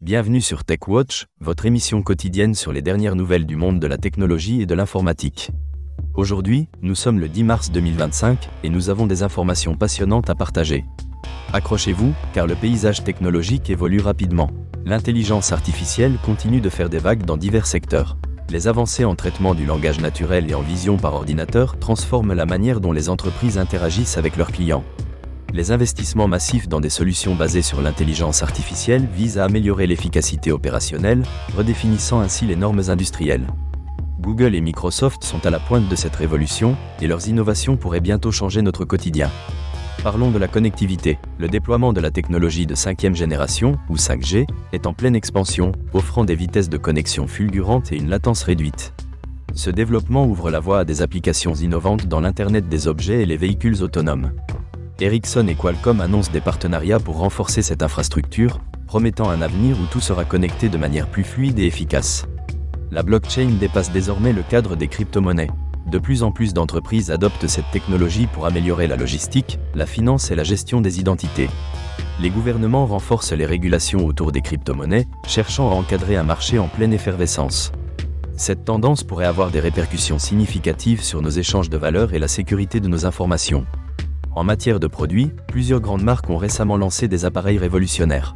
Bienvenue sur TechWatch, votre émission quotidienne sur les dernières nouvelles du monde de la technologie et de l'informatique. Aujourd'hui, nous sommes le 10 mars 2025 et nous avons des informations passionnantes à partager. Accrochez-vous, car le paysage technologique évolue rapidement. L'intelligence artificielle continue de faire des vagues dans divers secteurs. Les avancées en traitement du langage naturel et en vision par ordinateur transforment la manière dont les entreprises interagissent avec leurs clients. Les investissements massifs dans des solutions basées sur l'intelligence artificielle visent à améliorer l'efficacité opérationnelle, redéfinissant ainsi les normes industrielles. Google et Microsoft sont à la pointe de cette révolution, et leurs innovations pourraient bientôt changer notre quotidien. Parlons de la connectivité. Le déploiement de la technologie de 5e génération, ou 5G, est en pleine expansion, offrant des vitesses de connexion fulgurantes et une latence réduite. Ce développement ouvre la voie à des applications innovantes dans l'Internet des objets et les véhicules autonomes. Ericsson et Qualcomm annoncent des partenariats pour renforcer cette infrastructure, promettant un avenir où tout sera connecté de manière plus fluide et efficace. La blockchain dépasse désormais le cadre des crypto-monnaies. De plus en plus d'entreprises adoptent cette technologie pour améliorer la logistique, la finance et la gestion des identités. Les gouvernements renforcent les régulations autour des crypto-monnaies, cherchant à encadrer un marché en pleine effervescence. Cette tendance pourrait avoir des répercussions significatives sur nos échanges de valeurs et la sécurité de nos informations. En matière de produits, plusieurs grandes marques ont récemment lancé des appareils révolutionnaires.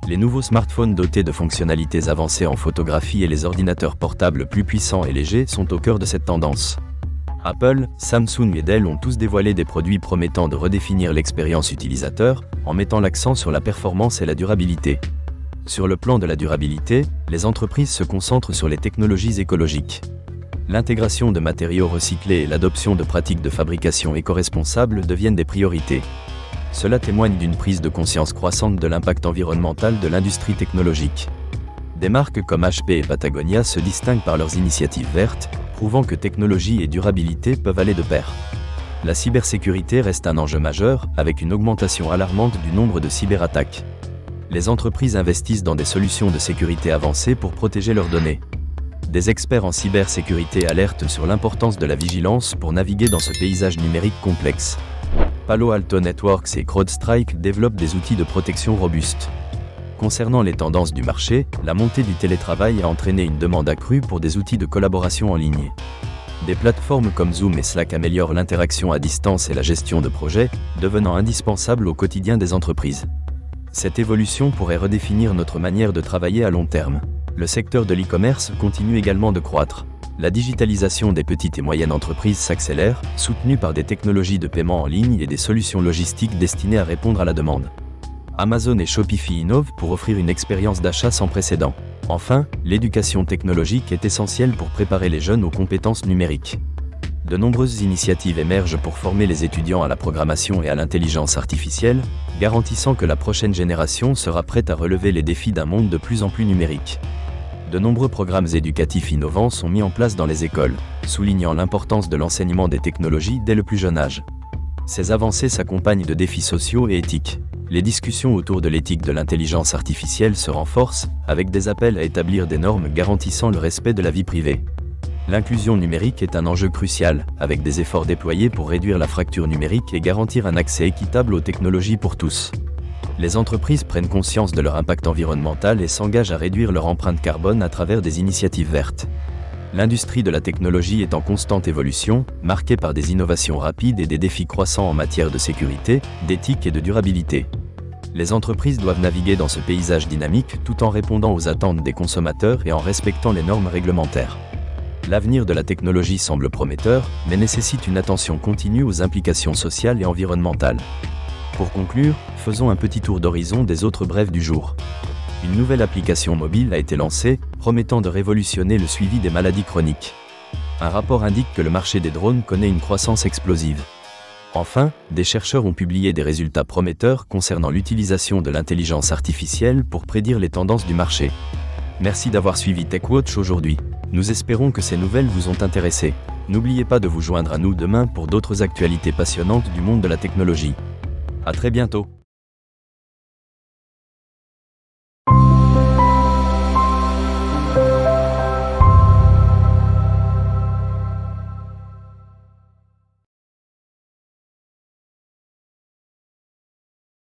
Les nouveaux smartphones dotés de fonctionnalités avancées en photographie et les ordinateurs portables plus puissants et légers sont au cœur de cette tendance. Apple, Samsung et Dell ont tous dévoilé des produits promettant de redéfinir l'expérience utilisateur, en mettant l'accent sur la performance et la durabilité. Sur le plan de la durabilité, les entreprises se concentrent sur les technologies écologiques. L'intégration de matériaux recyclés et l'adoption de pratiques de fabrication éco-responsables deviennent des priorités. Cela témoigne d'une prise de conscience croissante de l'impact environnemental de l'industrie technologique. Des marques comme HP et Patagonia se distinguent par leurs initiatives vertes, prouvant que technologie et durabilité peuvent aller de pair. La cybersécurité reste un enjeu majeur, avec une augmentation alarmante du nombre de cyberattaques. Les entreprises investissent dans des solutions de sécurité avancées pour protéger leurs données. Des experts en cybersécurité alertent sur l'importance de la vigilance pour naviguer dans ce paysage numérique complexe. Palo Alto Networks et CrowdStrike développent des outils de protection robustes. Concernant les tendances du marché, la montée du télétravail a entraîné une demande accrue pour des outils de collaboration en ligne. Des plateformes comme Zoom et Slack améliorent l'interaction à distance et la gestion de projets, devenant indispensables au quotidien des entreprises. Cette évolution pourrait redéfinir notre manière de travailler à long terme. Le secteur de l'e-commerce continue également de croître. La digitalisation des petites et moyennes entreprises s'accélère, soutenue par des technologies de paiement en ligne et des solutions logistiques destinées à répondre à la demande. Amazon et Shopify innovent pour offrir une expérience d'achat sans précédent. Enfin, l'éducation technologique est essentielle pour préparer les jeunes aux compétences numériques. De nombreuses initiatives émergent pour former les étudiants à la programmation et à l'intelligence artificielle, garantissant que la prochaine génération sera prête à relever les défis d'un monde de plus en plus numérique. De nombreux programmes éducatifs innovants sont mis en place dans les écoles, soulignant l'importance de l'enseignement des technologies dès le plus jeune âge. Ces avancées s'accompagnent de défis sociaux et éthiques. Les discussions autour de l'éthique de l'intelligence artificielle se renforcent, avec des appels à établir des normes garantissant le respect de la vie privée. L'inclusion numérique est un enjeu crucial, avec des efforts déployés pour réduire la fracture numérique et garantir un accès équitable aux technologies pour tous. Les entreprises prennent conscience de leur impact environnemental et s'engagent à réduire leur empreinte carbone à travers des initiatives vertes. L'industrie de la technologie est en constante évolution, marquée par des innovations rapides et des défis croissants en matière de sécurité, d'éthique et de durabilité. Les entreprises doivent naviguer dans ce paysage dynamique tout en répondant aux attentes des consommateurs et en respectant les normes réglementaires. L'avenir de la technologie semble prometteur, mais nécessite une attention continue aux implications sociales et environnementales. Pour conclure, faisons un petit tour d'horizon des autres brèves du jour. Une nouvelle application mobile a été lancée, promettant de révolutionner le suivi des maladies chroniques. Un rapport indique que le marché des drones connaît une croissance explosive. Enfin, des chercheurs ont publié des résultats prometteurs concernant l'utilisation de l'intelligence artificielle pour prédire les tendances du marché. Merci d'avoir suivi TechWatch aujourd'hui. Nous espérons que ces nouvelles vous ont intéressé. N'oubliez pas de vous joindre à nous demain pour d'autres actualités passionnantes du monde de la technologie. À très bientôt.